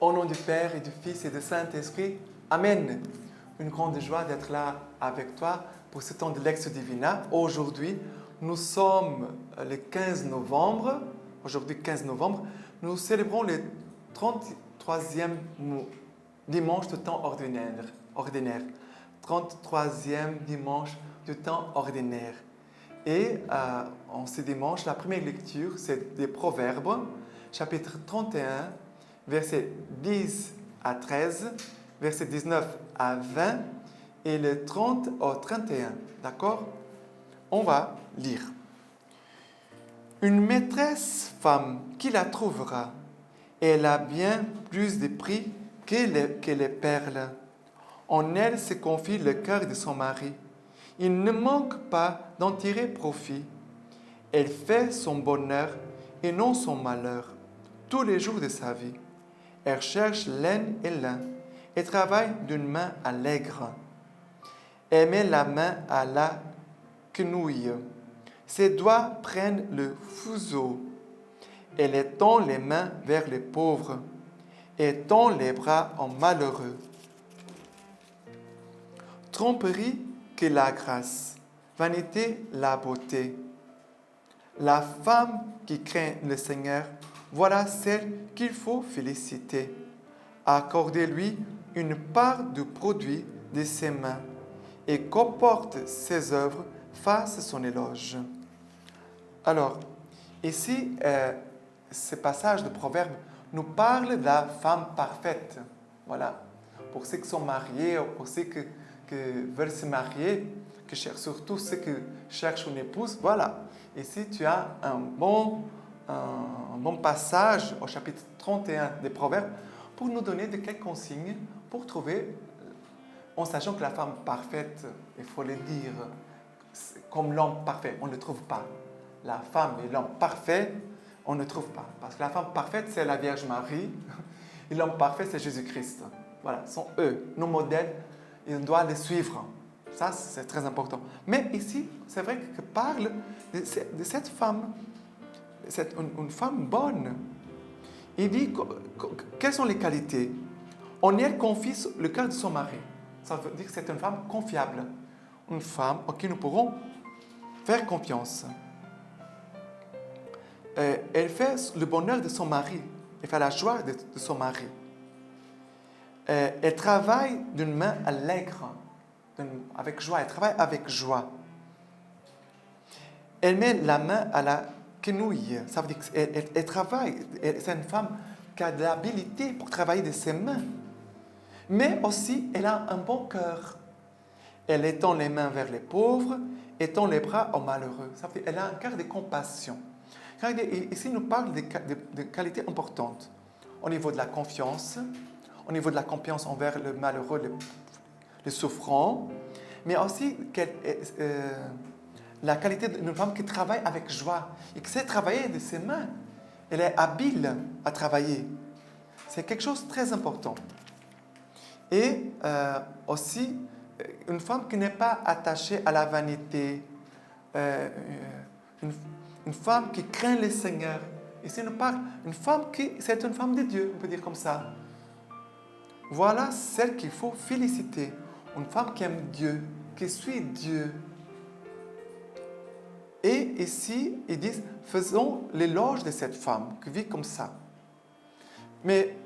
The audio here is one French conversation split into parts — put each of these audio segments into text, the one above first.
Au nom du Père et du Fils et du Saint-Esprit, Amen. Une grande joie d'être là avec toi pour ce temps de Lex Divina. Aujourd'hui, nous sommes le 15 novembre. Aujourd'hui, 15 novembre, nous célébrons le 33e dimanche de temps ordinaire. 33e dimanche du temps ordinaire. Et en ce dimanche, la première lecture, c'est des Proverbes, chapitre 31, versets 10 à 13, versets 19 à 20 et le 30 au 31. D'accord? On va lire. Une maîtresse femme, qui la trouvera? Elle a bien plus de prix que les perles. En elle se confie le cœur de son mari. Il ne manque pas d'en tirer profit. Elle fait son bonheur et non son malheur tous les jours de sa vie. Elle cherche laine et lin et travaille d'une main allègre. Elle met la main à la quenouille. Ses doigts prennent le fuseau. Elle étend les mains vers les pauvres et tend les bras aux malheureux. Tromperie que la grâce, vanité la beauté. La femme qui craint le Seigneur, voilà celle qu'il faut féliciter. Accordez-lui une part du produit de ses mains et qu'emporte ses œuvres fasse son éloge. Alors, ici, ce passage de Proverbe nous parle de la femme parfaite. Voilà. Pour ceux qui sont mariés, pour ceux qui veulent se marier, surtout ceux qui cherchent une épouse, voilà. Ici, tu as un bon passage au chapitre 31 des Proverbes pour nous donner de quelques consignes pour trouver, en sachant que la femme parfaite, il faut le dire, comme l'homme parfait, on ne le trouve pas. La femme et l'homme parfait, on ne trouve pas. Parce que la femme parfaite, c'est la Vierge Marie, et l'homme parfait, c'est Jésus-Christ. Voilà, ce sont eux, nos modèles, et on doit les suivre. Ça, c'est très important. Mais ici, c'est vrai que parle de cette femme, une femme bonne. Il dit quelles sont les qualités. En elle confie le cœur de son mari. Ça veut dire que c'est une femme confiable. Une femme en qui nous pourrons faire confiance. Elle fait le bonheur de son mari. Elle fait la joie de son mari. Elle travaille d'une main allègre. Avec joie, elle travaille avec joie. Elle met la main à la quenouille. Ça veut dire qu'elle travaille. C'est une femme qui a de l'habilité pour travailler de ses mains. Mais aussi, elle a un bon cœur. Elle étend les mains vers les pauvres, étend les bras aux malheureux. Ça veut dire qu'elle a un cœur de compassion. Ici, il nous parle de qualités importantes. Au niveau de la confiance, au niveau de la confiance envers le malheureux, le souffrant, mais aussi la qualité d'une femme qui travaille avec joie et qui sait travailler de ses mains. Elle est habile à travailler. C'est quelque chose de très important. Et aussi, une femme qui n'est pas attachée à la vanité, une femme qui craint le Seigneur. Ici, on parle d'une femme c'est une femme de Dieu, on peut dire comme ça. Voilà celle qu'il faut féliciter. Une femme qui aime Dieu, qui suit Dieu. Et ici, ils disent, faisons l'éloge de cette femme qui vit comme ça. Mais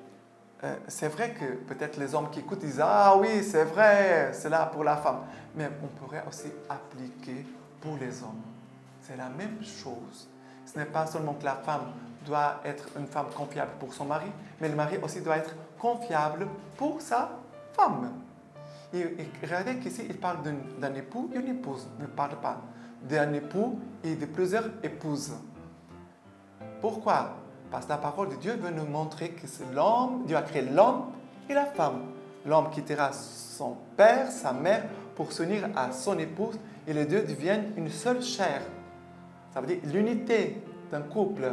c'est vrai que peut-être les hommes qui écoutent disent, ah oui, c'est vrai, c'est là pour la femme. Mais on pourrait aussi appliquer pour les hommes. C'est la même chose. Ce n'est pas seulement que la femme doit être une femme confiable pour son mari, mais le mari aussi doit être confiable pour sa femme. Et regardez qu'ici, il parle d'un époux et une épouse. Il ne parle pas d'un époux et de plusieurs épouses. Pourquoi? Parce que la parole de Dieu veut nous montrer que c'est l'homme, Dieu a créé l'homme et la femme. L'homme quittera son père, sa mère, pour s'unir à son épouse et les deux deviennent une seule chair. Ça veut dire l'unité d'un couple.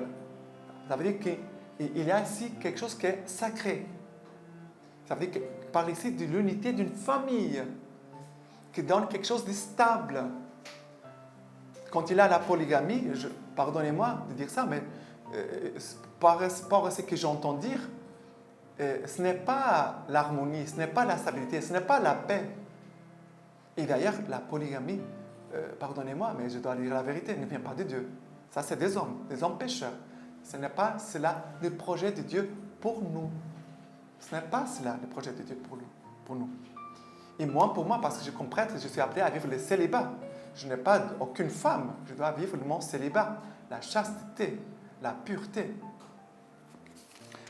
Ça veut dire qu'il y a ici quelque chose qui est sacré. Ça veut dire qu'il parle ici de l'unité d'une famille qui donne quelque chose de stable. Quand il y a la polygamie, pardonnez-moi de dire ça, mais par ce que j'entends dire, ce n'est pas l'harmonie, ce n'est pas la stabilité, ce n'est pas la paix. Et d'ailleurs, la polygamie, pardonnez-moi, mais je dois dire la vérité, ne vient pas de Dieu. Ça, c'est des hommes pécheurs. Ce n'est pas cela le projet de Dieu pour nous. Ce n'est pas cela le projet de Dieu pour nous. Et moi, pour moi, parce que je suis prêtre, je suis appelé à vivre le célibat. Je n'ai pas aucune femme, je dois vivre mon célibat, la chasteté, la pureté.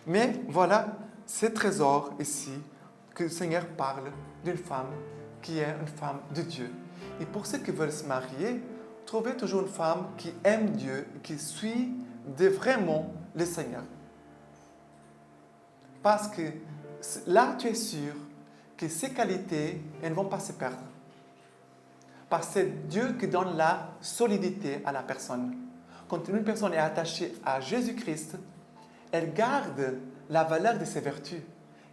Mais voilà, ce trésor ici, que le Seigneur parle d'une femme qui est une femme de Dieu. Et pour ceux qui veulent se marier, trouvez toujours une femme qui aime Dieu, qui suit vraiment le Seigneur. Parce que là, tu es sûr que ces qualités, elles ne vont pas se perdre. Parce que c'est Dieu qui donne la solidité à la personne. Quand une personne est attachée à Jésus-Christ, elle garde la valeur de ses vertus.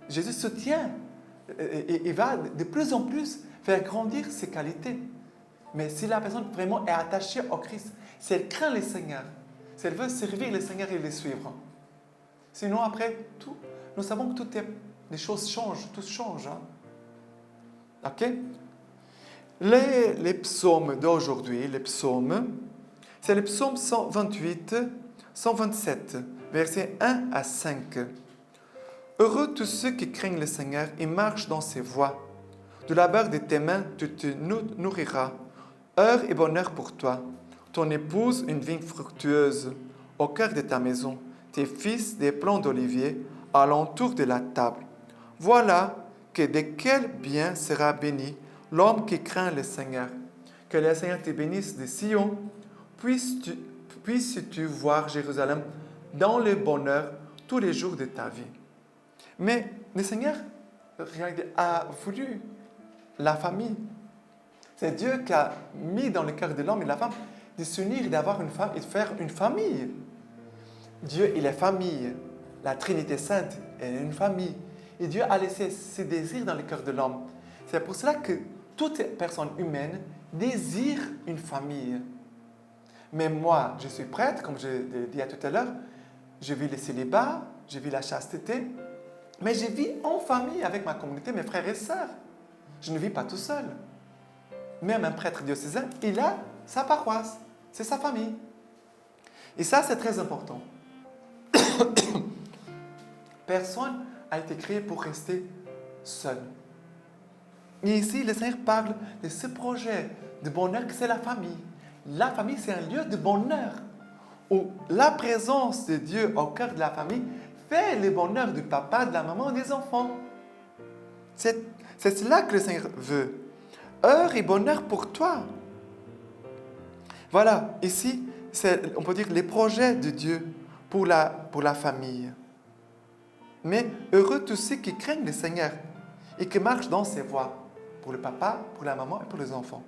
Jésus soutient et va de plus en plus faire grandir ses qualités. Mais si la personne vraiment est attachée au Christ, si elle craint le Seigneur, si elle veut servir le Seigneur et le suivre. Sinon, après, nous savons que les choses changent, tout change. Hein? OK? Les psaumes d'aujourd'hui, c'est le psaume 128, 127, versets 1 à 5. Heureux tous ceux qui craignent le Seigneur et marchent dans ses voies. De la barre de tes mains, tu te nourriras. Heure et bonheur pour toi. Ton épouse, une vigne fructueuse, au cœur de ta maison. Tes fils, des plants d'olivier, alentour de la table. Voilà que de quel bien sera béni l'homme qui craint le Seigneur. Que le Seigneur te bénisse de Sion. Puisses-tu voir Jérusalem dans le bonheur tous les jours de ta vie. Mais le Seigneur a voulu la famille. C'est Dieu qui a mis dans le cœur de l'homme et de la femme de s'unir et d'avoir une femme et de faire une famille. Dieu, il est famille. La Trinité Sainte est une famille. Et Dieu a laissé ses désirs dans le cœur de l'homme. C'est pour cela que toute personne humaine désire une famille. Mais moi, je suis prêtre, comme je l'ai dit tout à l'heure. Je vis le célibat, je vis la chasteté. Mais je vis en famille avec ma communauté, mes frères et sœurs. Je ne vis pas tout seul. Même un prêtre diocésain, il a sa paroisse. C'est sa famille. Et ça, c'est très important. Personne n'a été créé pour rester seul. Et ici, le Seigneur parle de ce projet de bonheur que c'est la famille. La famille, c'est un lieu de bonheur où la présence de Dieu au cœur de la famille fait le bonheur du papa, de la maman, des enfants. C'est cela que le Seigneur veut. Heure et bonheur pour toi. Voilà, ici, on peut dire les projets de Dieu pour la famille. Mais heureux tous ceux qui craignent le Seigneur et qui marchent dans ses voies, pour le papa, pour la maman et pour les enfants.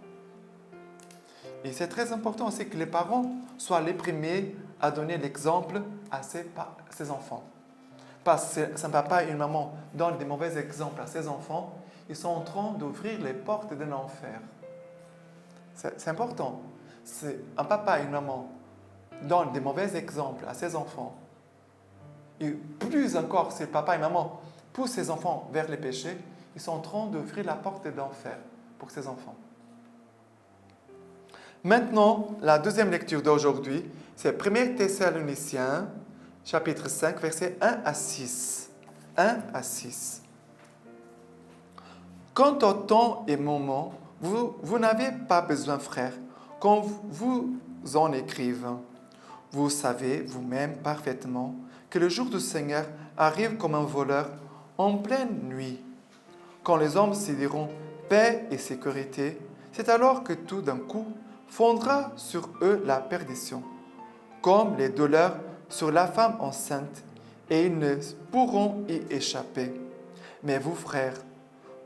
Et c'est très important aussi que les parents soient les premiers à donner l'exemple à ses enfants. Parce que si un papa et une maman donnent des mauvais exemples à ses enfants, ils sont en train d'ouvrir les portes de l'enfer. C'est important. Si un papa et une maman donnent des mauvais exemples à ses enfants, et plus encore si le papa et maman poussent ses enfants vers les péchés, ils sont en train d'ouvrir la porte de l'enfer pour ses enfants. Maintenant, la deuxième lecture d'aujourd'hui, c'est 1 Thessaloniciens, chapitre 5, versets 1 à 6. 1 à 6. Quant au temps et moment, vous n'avez pas besoin, frères, qu'on vous en écrive. Vous savez vous-même parfaitement que le jour du Seigneur arrive comme un voleur en pleine nuit. Quand les hommes se diront paix et sécurité, c'est alors que tout d'un coup fondra sur eux la perdition, comme les douleurs sur la femme enceinte, et ils ne pourront y échapper. Mais vous, frères,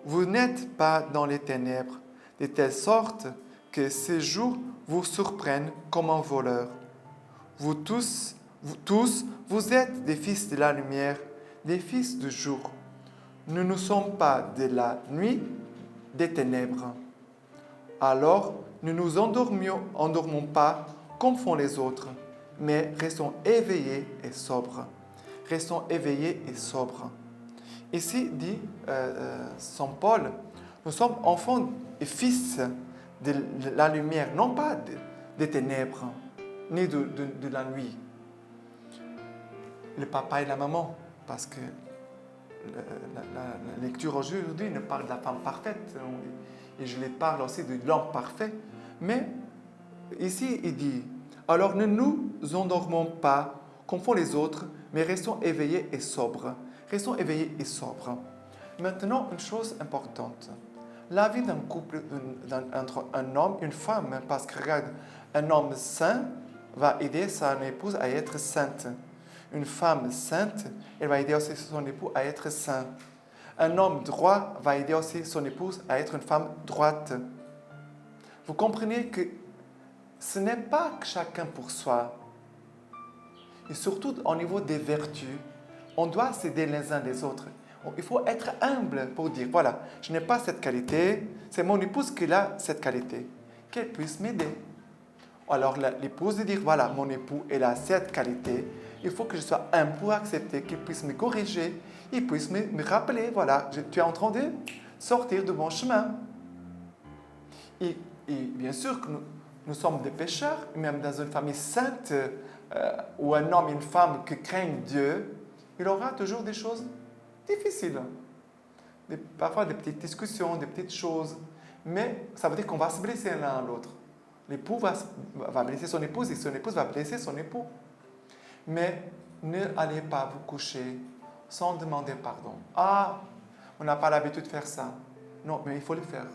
vous n'êtes pas dans les ténèbres, de telle sorte que ces jours vous surprennent comme un voleur. Vous tous, vous êtes des fils de la lumière, des fils du jour. Nous ne sommes pas de la nuit, des ténèbres. Alors, ne nous endormons pas comme font les autres, mais restons éveillés et sobres. Restons éveillés et sobres. Ici, dit Saint Paul, nous sommes enfants et fils de la lumière, non pas des ténèbres, ni de la nuit. Le papa et la maman, parce que la lecture aujourd'hui ne parle de la femme parfaite, et je les parle aussi de l'homme parfait. Mais ici, il dit, alors ne nous endormons pas comme font les autres, mais restons éveillés et sobres. Restons éveillés et sobres. Maintenant, une chose importante. La vie d'un couple entre un homme et une femme, parce que regarde, un homme saint va aider son épouse à être sainte. Une femme sainte, elle va aider aussi son époux à être saint. Un homme droit va aider aussi son épouse à être une femme droite. Vous comprenez que ce n'est pas que chacun pour soi. Et surtout au niveau des vertus, on doit s'aider les uns les autres. Il faut être humble pour dire, voilà, je n'ai pas cette qualité, c'est mon épouse qui a cette qualité, qu'elle puisse m'aider. Alors l'épouse de dire, voilà, mon époux, il a cette qualité, il faut que je sois humble pour accepter qu'il puisse me corriger, il puisse me rappeler, voilà, tu es en train de sortir de bon chemin. Et bien sûr que nous sommes des pécheurs, même dans une famille sainte, où un homme et une femme qui craignent Dieu, il aura toujours des choses difficiles. Parfois des petites discussions, des petites choses. Mais ça veut dire qu'on va se blesser l'un à l'autre. L'époux va blesser son épouse et son épouse va blesser son époux. Mais ne allez pas vous coucher sans demander pardon. Ah, on n'a pas l'habitude de faire ça. Non, mais il faut le faire.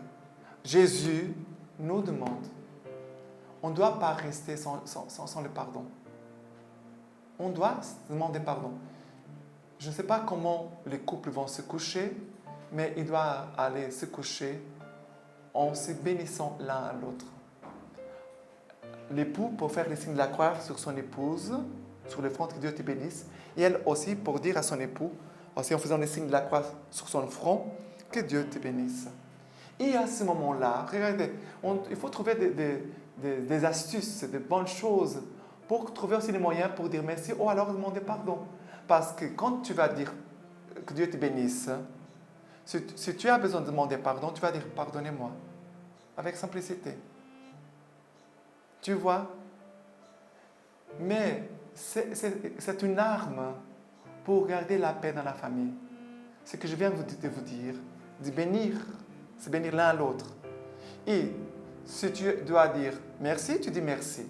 Jésus nous demande. On ne doit pas rester sans le pardon. On doit demander pardon. Je ne sais pas comment les couples vont se coucher, mais ils doivent aller se coucher en se bénissant l'un à l'autre. L'époux pour faire le signe de la croix sur son épouse, sur le front, que Dieu te bénisse, et elle aussi pour dire à son époux, aussi en faisant le signe de la croix sur son front, que Dieu te bénisse. Et à ce moment-là, regardez, il faut trouver des astuces, des bonnes choses pour trouver aussi les moyens pour dire merci ou alors demander pardon. Parce que quand tu vas dire que Dieu te bénisse, si tu as besoin de demander pardon, tu vas dire pardonnez-moi, avec simplicité. Tu vois? Mais c'est une arme pour garder la paix dans la famille. Ce que je viens de vous dire, de bénir, c'est bénir l'un à l'autre. Et si tu dois dire merci, tu dis merci.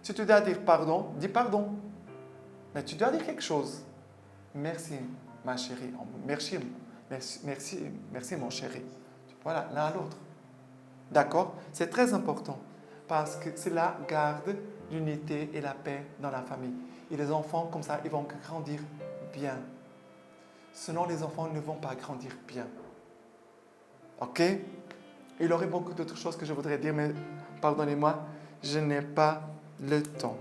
Si tu dois dire pardon, dis pardon. Mais tu dois dire quelque chose. Merci, ma chérie. Merci, mon chéri. Voilà, l'un à l'autre. D'accord? C'est très important parce que cela garde l'unité et la paix dans la famille. Et les enfants, comme ça, ils vont grandir bien. Sinon, les enfants ne vont pas grandir bien. Ok? Il y aurait beaucoup d'autres choses que je voudrais dire, mais pardonnez-moi, je n'ai pas le temps.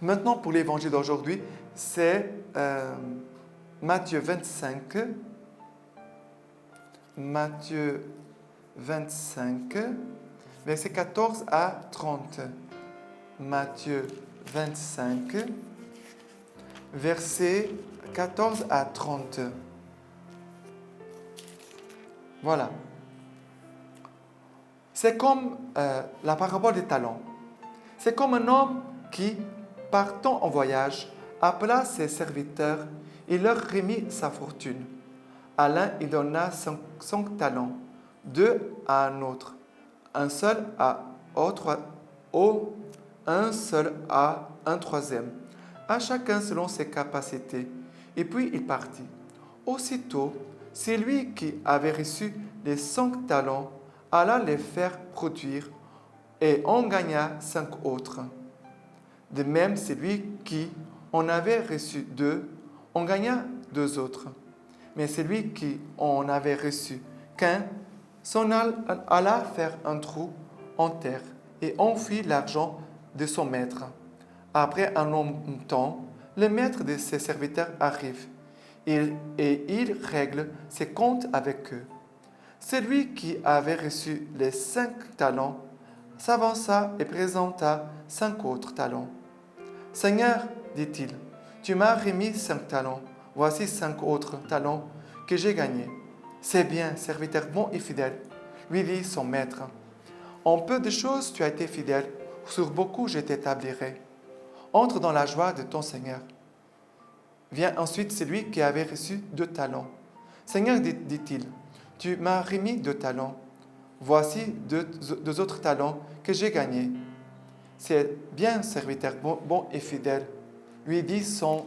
Maintenant, pour l'évangile d'aujourd'hui, c'est Matthieu 25. Matthieu 25, versets 14 à 30. Matthieu 25, versets 14 à 30. Voilà. C'est comme la parabole des talents. C'est comme un homme qui, partant en voyage, appela ses serviteurs et leur remit sa fortune. À l'un, il donna 5 talents, 2 à un autre, un seul à un troisième, à chacun selon ses capacités. Et puis il partit. Aussitôt, celui qui avait reçu les 5 talents alla les faire produire et en gagna 5 autres. De même, celui qui en avait reçu 2 en gagna 2 autres. Mais celui qui en avait reçu qu'un s'en alla faire un trou en terre et enfouit l'argent de son maître. Après un long temps, le maître de ses serviteurs arrive et il règle ses comptes avec eux. Celui qui avait reçu les 5 talents s'avança et présenta 5 autres talents. « Seigneur, dit-il, tu m'as remis 5 talents. Voici 5 autres talents que j'ai gagnés. C'est bien, serviteur bon et fidèle, lui dit son maître. En peu de choses tu as été fidèle, sur beaucoup je t'établirai. Entre dans la joie de ton Seigneur. Vient ensuite celui qui avait reçu 2 talents. Seigneur, dit-il, tu m'as remis 2 talents. Voici deux autres talents que j'ai gagnés. C'est bien, serviteur bon et fidèle, lui dit son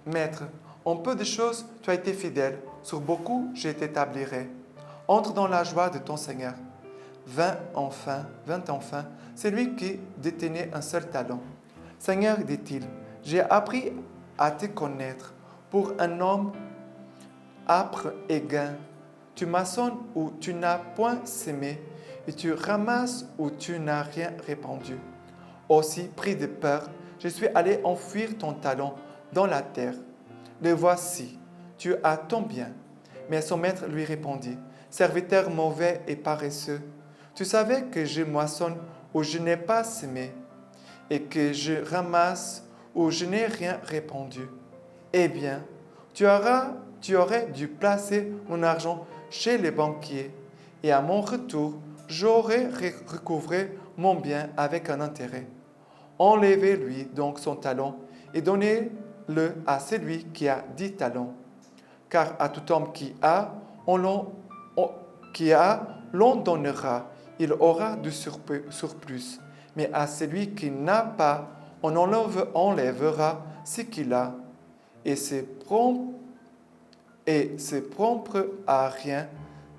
maître. En peu de choses tu as été fidèle, sur beaucoup je t'établirai. Entre dans la joie de ton Seigneur. Vint enfin, c'est lui qui détenait un seul talent. Seigneur, dit-il, j'ai appris à te connaître. Pour un homme âpre et gain, tu maçonnes où tu n'as point sémé, et tu ramasses où tu n'as rien répandu. Aussi, pris de peur, je suis allé enfouir ton talent dans la terre. Le voici, tu as ton bien. Mais son maître lui répondit, serviteur mauvais et paresseux, tu savais que je moissonne où je n'ai pas sémé, et que je ramasse où je n'ai rien répandu. Eh bien, tu aurais dû placer mon argent chez les banquiers, et à mon retour, j'aurais recouvré mon bien avec un intérêt. Enlevez-lui donc son talent et donnez-le à celui qui a 10 talents. Car à tout homme qui a, l'on donnera, il aura du surplus. Mais à celui qui n'a pas, on enlèvera ce qu'il a. Et c'est propre à rien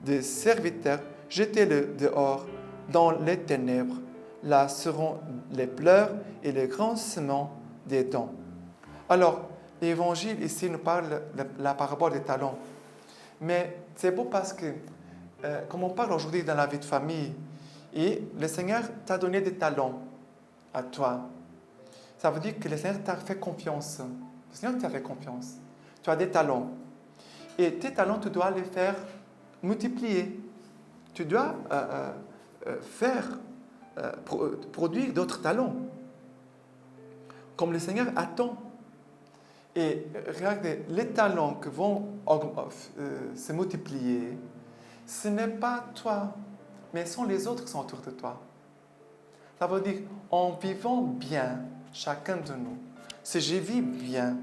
de serviteur, jetez-le dehors dans les ténèbres. Là seront les pleurs et les grincements des dents. Alors, l'évangile ici nous parle de la parabole des talents. Mais c'est beau parce que, comme on parle aujourd'hui dans la vie de famille, et le Seigneur t'a donné des talents à toi. Ça veut dire que le Seigneur t'a fait confiance. Le Seigneur t'a fait confiance. Tu as des talents. Et tes talents, tu dois les faire multiplier. Tu dois produire d'autres talents. Comme le Seigneur attend. Et regardez, les talents qui vont se multiplier, ce n'est pas toi, mais ce sont les autres qui sont autour de toi. Ça veut dire, en vivant bien, chacun de nous, si je vis bien,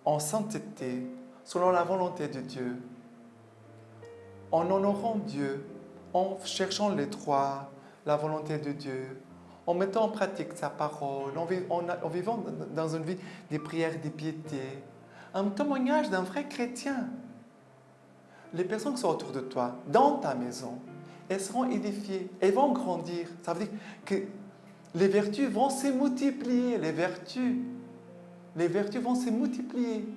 en sainteté, selon la volonté de Dieu, en honorant Dieu, en cherchant les droits, la volonté de Dieu, en mettant en pratique sa parole, en vivant dans une vie de prière, de piété, un témoignage d'un vrai chrétien. Les personnes qui sont autour de toi, dans ta maison, elles seront édifiées, elles vont grandir. Ça veut dire que les vertus vont se multiplier, les vertus vont se multiplier.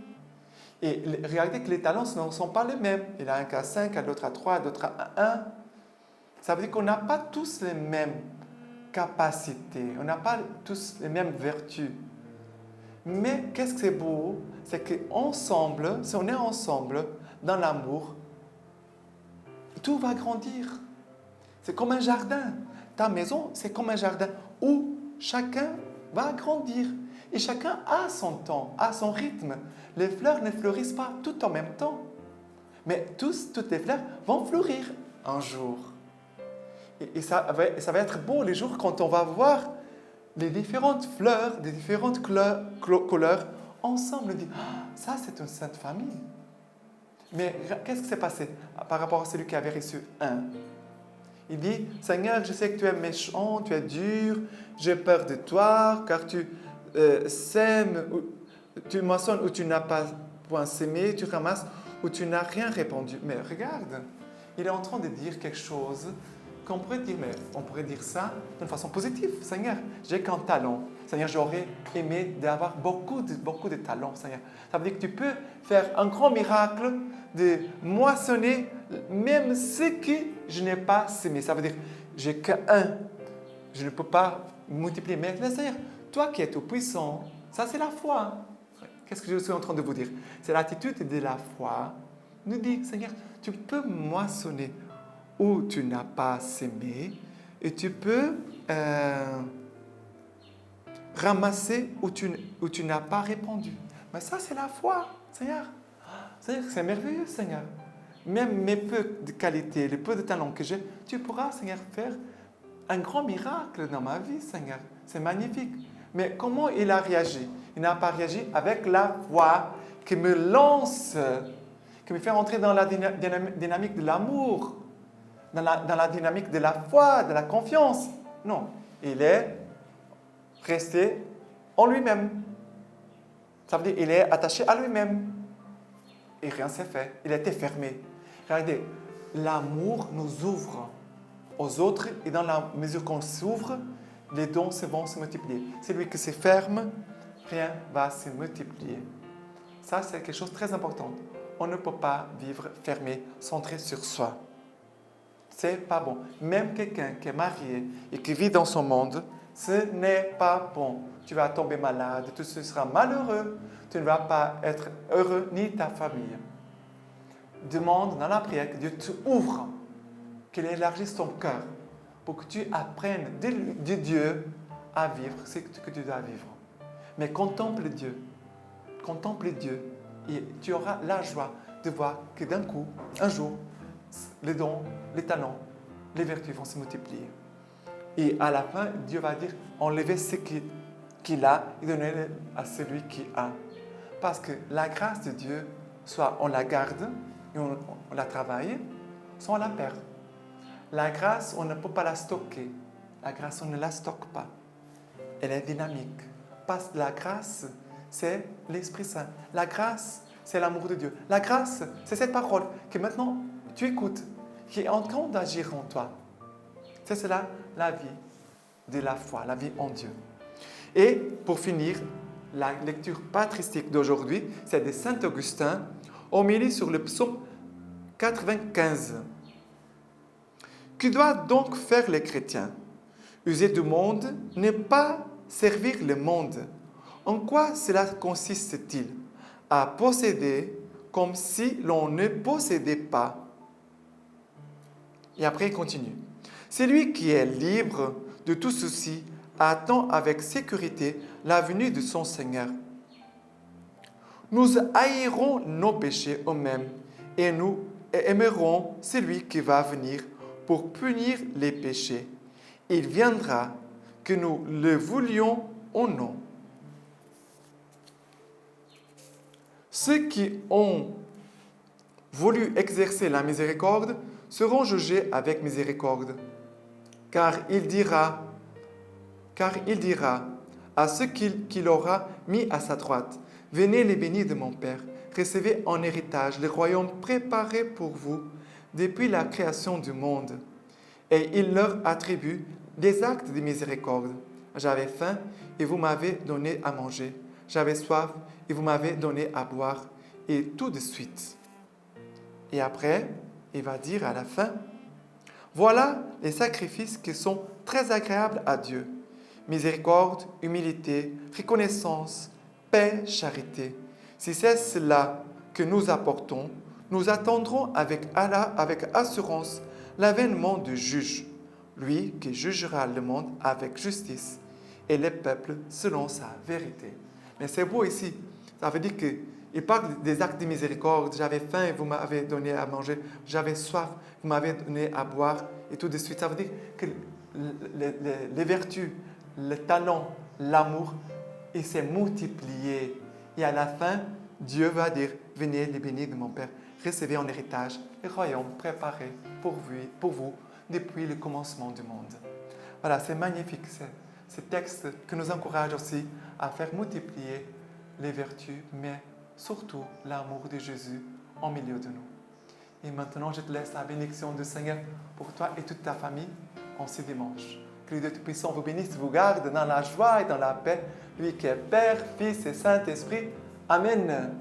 Et regardez que les talents ne sont pas les mêmes. Il y en a un qui a 5, l'autre a 3, l'autre a 1. Ça veut dire qu'on n'a pas tous les mêmes capacités, on n'a pas tous les mêmes vertus. Mais qu'est-ce que c'est beau? C'est qu'ensemble, si on est ensemble, dans l'amour, tout va grandir. C'est comme un jardin. Ta maison, c'est comme un jardin où chacun va grandir. Et chacun a son temps, a son rythme. Les fleurs ne fleurissent pas toutes en même temps. Mais toutes les fleurs vont fleurir un jour. Et ça va être beau les jours quand on va voir les différentes fleurs, les différentes couleurs ensemble. On dit, ah, ça c'est une sainte famille. Mais qu'est-ce qui s'est passé par rapport à celui qui avait reçu 1? Il dit, Seigneur, je sais que tu es méchant, tu es dur, j'ai peur de toi, car tu sèmes, tu moissonnes où tu n'as pas point sémé, tu ramasses où tu n'as rien répandu. Mais regarde, il est en train de dire quelque chose qu'on pourrait dire, mais on pourrait dire ça d'une façon positive. Seigneur, j'ai qu'un talent. Seigneur, j'aurais aimé d'avoir beaucoup de talents, Seigneur. Ça veut dire que tu peux faire un grand miracle de moissonner même ce que je n'ai pas sémé. Ça veut dire, j'ai qu'un. Je ne peux pas multiplier. Mais Seigneur, toi qui es tout puissant, ça c'est la foi. Qu'est-ce que je suis en train de vous dire? C'est l'attitude de la foi. Nous dit, Seigneur, tu peux moissonner où tu n'as pas sémé et tu peux ramasser où tu n'as pas répandu. Mais ça, c'est la foi, Seigneur. Seigneur, c'est merveilleux, Seigneur. Même mes peu de qualité, les peu de talents que j'ai, tu pourras, Seigneur, faire un grand miracle dans ma vie, Seigneur. C'est magnifique. Mais comment il a réagi? Il n'a pas réagi avec la foi qui me lance, qui me fait entrer dans la dynamique de l'amour, dans la dynamique de la foi, de la confiance. Non, il est resté en lui-même. Ça veut dire qu'il est attaché à lui-même. Et rien s'est fait. Il était fermé. Regardez, l'amour nous ouvre aux autres et dans la mesure qu'on s'ouvre, les dons vont se multiplier. Celui qui se ferme, rien va se multiplier. Ça, c'est quelque chose de très important. On ne peut pas vivre fermé, centré sur soi. C'est pas bon. Même quelqu'un qui est marié et qui vit dans son monde, ce n'est pas bon. Tu vas tomber malade, tu seras malheureux, tu ne vas pas être heureux, ni ta famille. Demande dans la prière que Dieu te ouvre, qu'il élargisse ton cœur pour que tu apprennes de Dieu à vivre ce que tu dois vivre. Mais contemple Dieu et tu auras la joie de voir que d'un coup, un jour, les dons, les talents, les vertus vont se multiplier. Et à la fin, Dieu va dire, enlevez ce qu'il a et donnez-le à celui qui a. Parce que la grâce de Dieu, soit on la garde et on la travaille, soit on la perd. La grâce, on ne peut pas la stocker. La grâce, on ne la stocke pas. Elle est dynamique. Parce que la grâce, c'est l'Esprit Saint. La grâce, c'est l'amour de Dieu. La grâce, c'est cette parole que maintenant tu écoutes, qui est en train d'agir en toi. C'est cela, la vie de la foi, la vie en Dieu. Et pour finir, la lecture patristique d'aujourd'hui, c'est de Saint Augustin, homélie sur le psaume 95. Que doivent donc faire les chrétiens? User du monde n'est pas servir le monde. En quoi cela consiste-t-il? À posséder comme si l'on ne possédait pas. Et après, il continue. Celui qui est libre de tout souci attend avec sécurité la venue de son Seigneur. Nous haïrons nos péchés eux-mêmes et nous aimerons celui qui va venir pour punir les péchés. Il viendra, que nous le voulions ou non. Ceux qui ont voulu exercer la miséricorde seront jugés avec miséricorde. Car il dira à ceux qu'il aura mis à sa droite, venez les bénis de mon Père, recevez en héritage le royaume préparé pour vous depuis la création du monde. Et il leur attribue des actes de miséricorde. J'avais faim et vous m'avez donné à manger. J'avais soif et vous m'avez donné à boire. Et tout de suite. Et après, il va dire à la fin, voilà les sacrifices qui sont très agréables à Dieu. Miséricorde, humilité, reconnaissance, paix, charité. Si c'est cela que nous apportons, nous attendrons avec assurance l'avènement du juge, lui qui jugera le monde avec justice et les peuples selon sa vérité. Mais c'est beau ici. Ça veut dire qu'il parle des actes de miséricorde. J'avais faim et vous m'avez donné à manger. J'avais soif, vous m'avez donné à boire. Et tout de suite, ça veut dire que les vertus, le talent, l'amour, il s'est multiplié. Et à la fin, Dieu va dire, venez les bénis de mon Père, recevez en héritage le royaume préparé pour vous depuis le commencement du monde. Voilà, c'est magnifique, ce texte qui nous encourage aussi à faire multiplier les vertus, mais surtout l'amour de Jésus en milieu de nous. Et maintenant, je te laisse la bénédiction du Seigneur pour toi et toute ta famille en ce dimanche. Que le Dieu Tout-Puissant vous bénisse, vous garde dans la joie et dans la paix, lui qui est Père, Fils et Saint-Esprit. Amen.